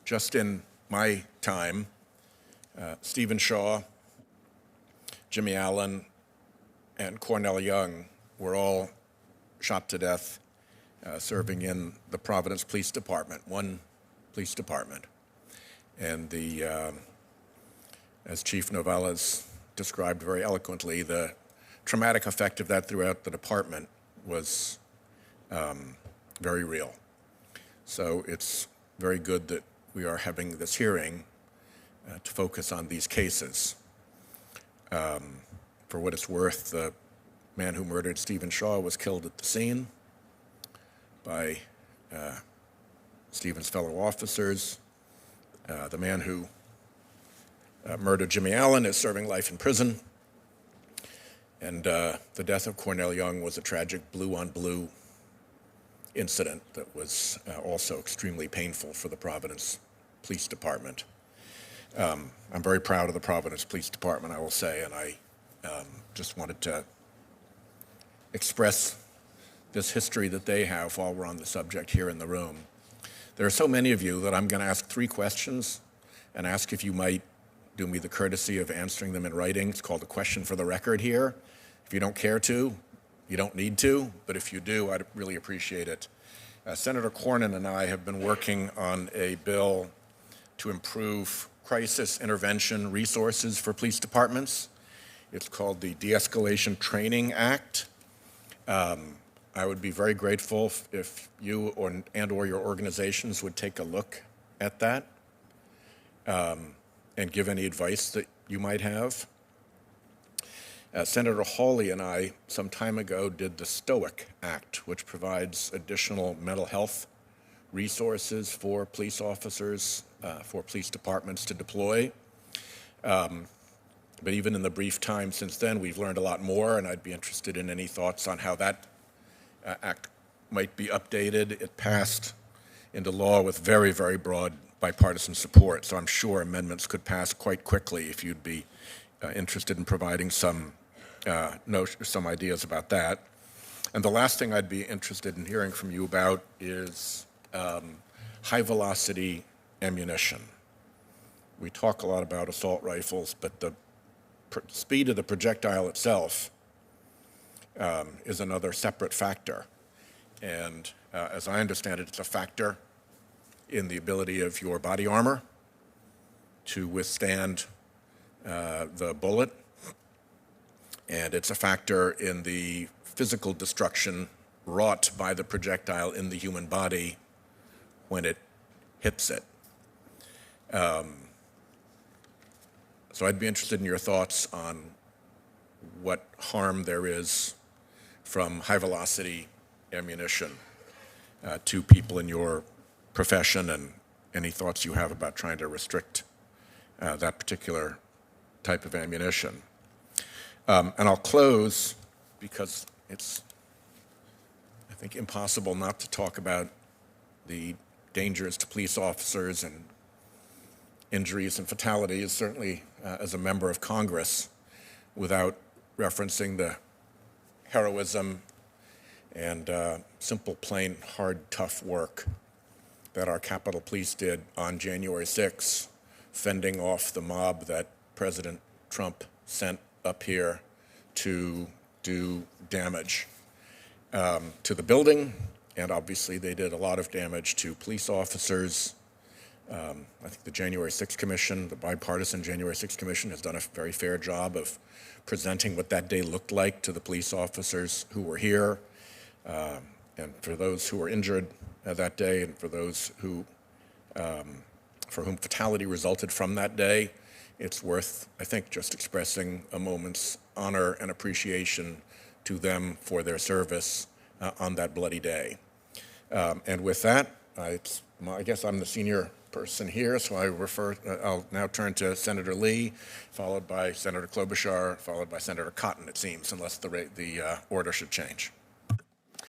just in my time, Stephen Shaw, Jimmy Allen, and Cornell Young were all shot to death serving in the Providence Police Department, one police department. And as Chief Novell's described very eloquently, the traumatic effect of that throughout the department was very real. So it's very good that we are having this hearing to focus on these cases. For what it's worth, the man who murdered Stephen Shaw was killed at the scene by Stephen's fellow officers. The man who murdered Jimmy Allen is serving life in prison. And the death of Cornell Young was a tragic blue-on-blue incident that was also extremely painful for the Providence Police Department. I'm very proud of the Providence Police Department, I will say, and I just wanted to express this history that they have while we're on the subject here in the room. There are so many of you that I'm going to ask 3 questions and ask if you might do me the courtesy of answering them in writing. It's called a question for the record here. If you don't care to, you don't need to, but if you do, I'd really appreciate it. Senator Cornyn and I have been working on a bill to improve crisis intervention resources for police departments. It's called the De-Escalation Training Act. I would be very grateful if you and/or your organizations would take a look at that and give any advice that you might have. Senator Hawley and I, some time ago, did the STOIC Act, which provides additional mental health resources for police officers, for police departments to deploy. But even in the brief time since then, we've learned a lot more, and I'd be interested in any thoughts on how that act might be updated. It passed into law with very, very broad bipartisan support, so I'm sure amendments could pass quite quickly if you'd be interested in providing some ideas about that. And the last thing I'd be interested in hearing from you about is high-velocity ammunition. We talk a lot about assault rifles, but the speed of the projectile itself is another separate factor. And as I understand it, it's a factor in the ability of your body armor to withstand the bullet. And it's a factor in the physical destruction wrought by the projectile in the human body when it hits it. So I'd be interested in your thoughts on what harm there is from high-velocity ammunition to people in your profession, and any thoughts you have about trying to restrict that particular type of ammunition. And I'll close because it's, I think, impossible not to talk about the dangers to police officers and injuries and fatalities, certainly as a member of Congress, without referencing the heroism and simple, plain, hard, tough work that our Capitol Police did on January 6th, fending off the mob that President Trump sent up here to do damage to the building, and obviously they did a lot of damage to police officers. I think the January 6th Commission, the bipartisan January 6th Commission, has done a very fair job of presenting what that day looked like to the police officers who were here, and for those who were injured that day, and for those who, for whom fatality resulted from that day. It's worth, I think, just expressing a moment's honor and appreciation to them for their service on that bloody day. And with that, I guess I'm the senior person here, so I'll now turn to Senator Lee, followed by Senator Klobuchar, followed by Senator Cotton, it seems, unless the order should change.